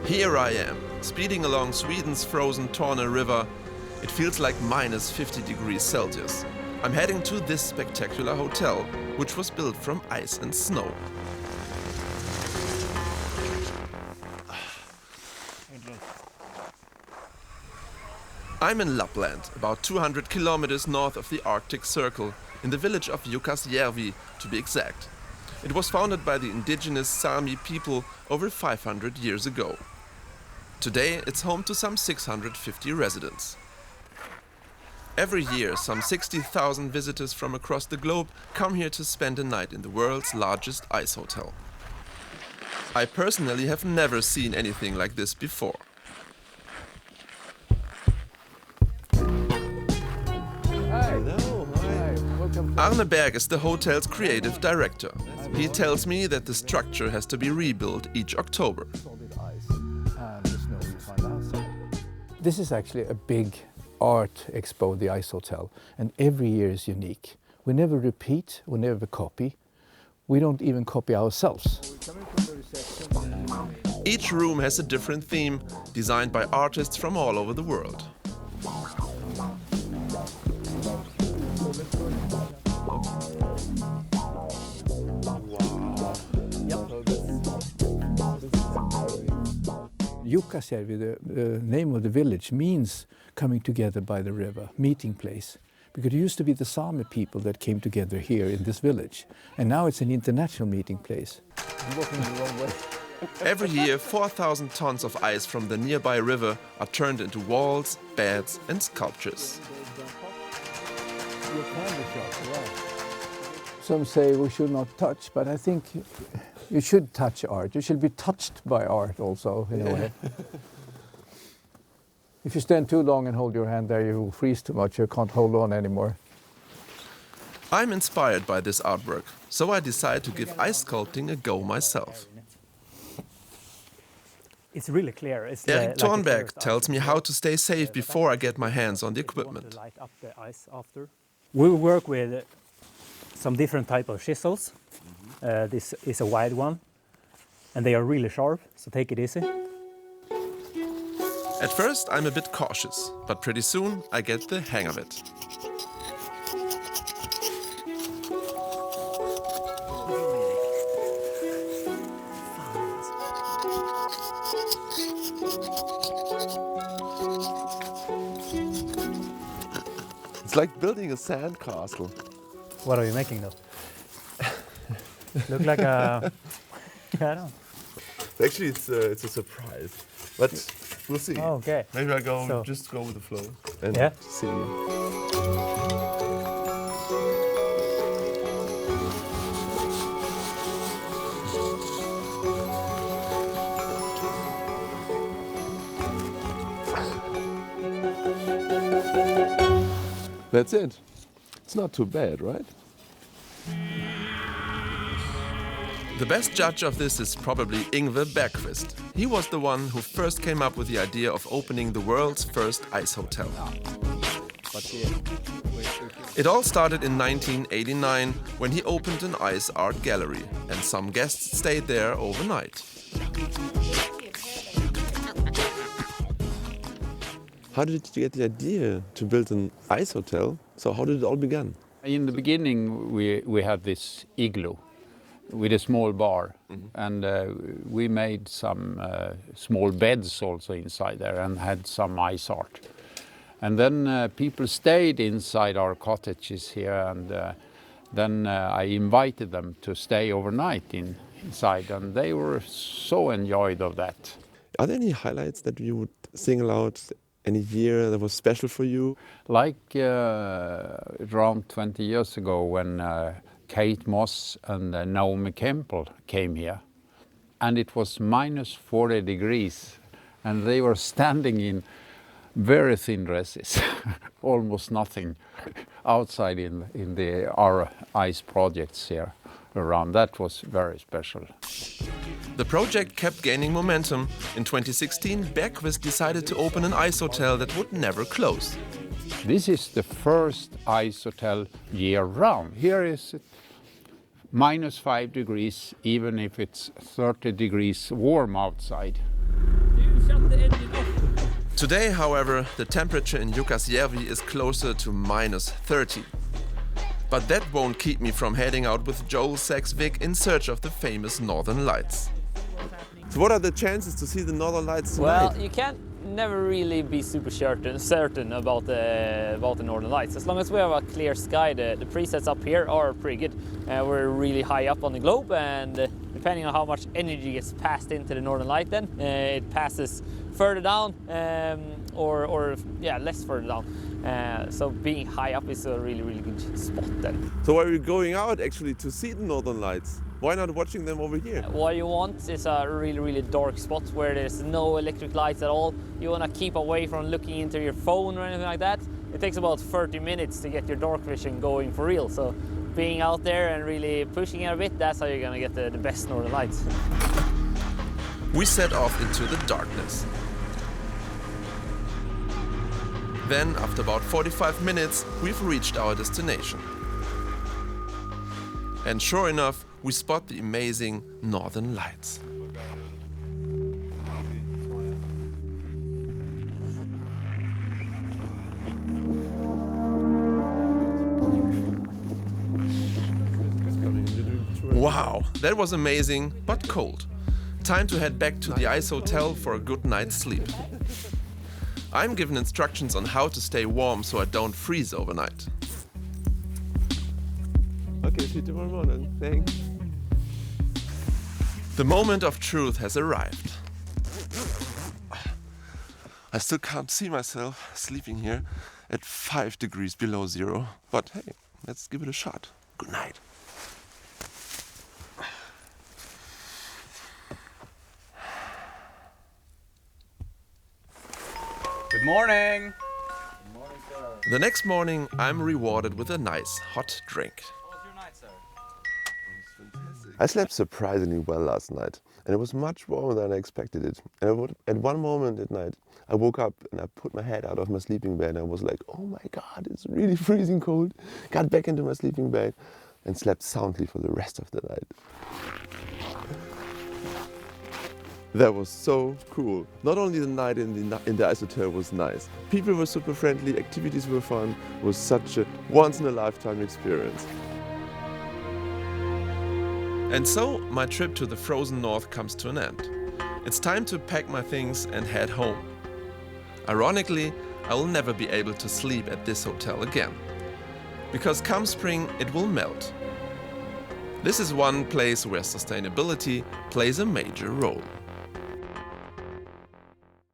Here I am, speeding along Sweden's frozen Torne River. It feels like minus 50 degrees Celsius. I'm heading to this spectacular hotel, which was built from ice and snow. I'm in Lapland, about 200 kilometers north of the Arctic Circle, in the village of Jukkasjärvi, to be exact. It was founded by the indigenous Sami people over 500 years ago. Today, it's home to some 650 residents. Every year, some 60,000 visitors from across the globe come here to spend a night in the world's largest ice hotel. I personally have never seen anything like this before. Hello, hi. Welcome. Arne Berg is the hotel's creative director. He tells me that the structure has to be rebuilt each October. This is actually a big art expo, the Icehotel, and every year is unique. We never repeat, we never copy. We don't even copy ourselves. Each room has a different theme, designed by artists from all over the world. Jukkasjärvi, the name of the village, means coming together by the river, meeting place. Because it used to be the Sami people that came together here in this village. And now it's an international meeting place. I'm walking the wrong way. Every year, 4,000 tons of ice from the nearby river are turned into walls, beds and sculptures. Some say we should not touch, but I think you should touch art. You should be touched by art also, in a way. If you stand too long and hold your hand there, you will freeze too much. You can't hold on anymore. I'm inspired by this artwork, so I decide to give ice sculpting a go myself. It's really clear. It's Erik Thornberg tells me how to stay safe before I get my hands on the equipment. We work with some different type of chisels. This is a wide one, and they are really sharp, so take it easy. At first, I'm a bit cautious, but pretty soon I get the hang of it. It's like building a sandcastle. What are you making though? Look like a... I don't know. Actually, it's a surprise, but we'll see. Oh, okay. Maybe I just go with the flow and yeah. see. That's it. It's not too bad, right? The best judge of this is probably Yngve Bergqvist. He was the one who first came up with the idea of opening the world's first ice hotel. It all started in 1989 when he opened an ice art gallery, and some guests stayed there overnight. How did you get the idea to build an ice hotel? So how did it all begin? In the beginning, we had this igloo with a small bar, and we made some small beds also inside there and had some ice art. And then people stayed inside our cottages here, and then I invited them to stay overnight inside, and they were so enjoyed of that. Are there any highlights that you would single out? Any year that was special for you? Like around 20 years ago when Kate Moss and Naomi Campbell came here. And it was minus 40 degrees. And they were standing in very thin dresses, almost nothing, outside in our ice projects here around. That was very special. The project kept gaining momentum. In 2016, Bergqvist decided to open an ice hotel that would never close. This is the first ice hotel year-round. Here is minus 5 degrees, even if it's 30 degrees warm outside. shut the engine off. Today, however, the temperature in Jukkasjärvi is closer to -30. But that won't keep me from heading out with Joel, Sax, Vic in search of the famous Northern Lights. So what are the chances to see the Northern Lights tonight? Well, you can't never really be super certain about the Northern Lights. As long as we have a clear sky, the presets up here are pretty good. We're really high up on the globe, and depending on how much energy gets passed into the Northern Light, then it passes further down or less further down. So being high up is a really good spot then. So are we going out actually to see the Northern Lights? Why not watching them over here? What you want is a really dark spot where there's no electric lights at all. You want to keep away from looking into your phone or anything like that. It takes about 30 minutes to get your dark vision going for real. So being out there and really pushing it a bit, that's how you're going to get the best Northern Lights. We set off into the darkness. Then, after about 45 minutes, we've reached our destination. And sure enough, we spot the amazing Northern Lights. Wow, that was amazing, but cold. Time to head back to the Icehotel for a good night's sleep. I'm given instructions on how to stay warm so I don't freeze overnight. Okay, see you tomorrow morning. Thanks. The moment of truth has arrived. I still can't see myself sleeping here at 5 degrees below zero. But hey, let's give it a shot. Good night. Good morning! The next morning, I'm rewarded with a nice hot drink. How was your night, sir? I slept surprisingly well last night, and it was much warmer than I expected it. And at one moment at night, I woke up and I put my head out of my sleeping bed and I was like, oh my God, it's really freezing cold. Got back into my sleeping bed and slept soundly for the rest of the night. That was so cool. Not only the night in the Icehotel was nice, people were super friendly, activities were fun. It was such a once-in-a-lifetime experience. And so my trip to the frozen north comes to an end. It's time to pack my things and head home. Ironically, I will never be able to sleep at this hotel again, because come spring it will melt. This is one place where sustainability plays a major role.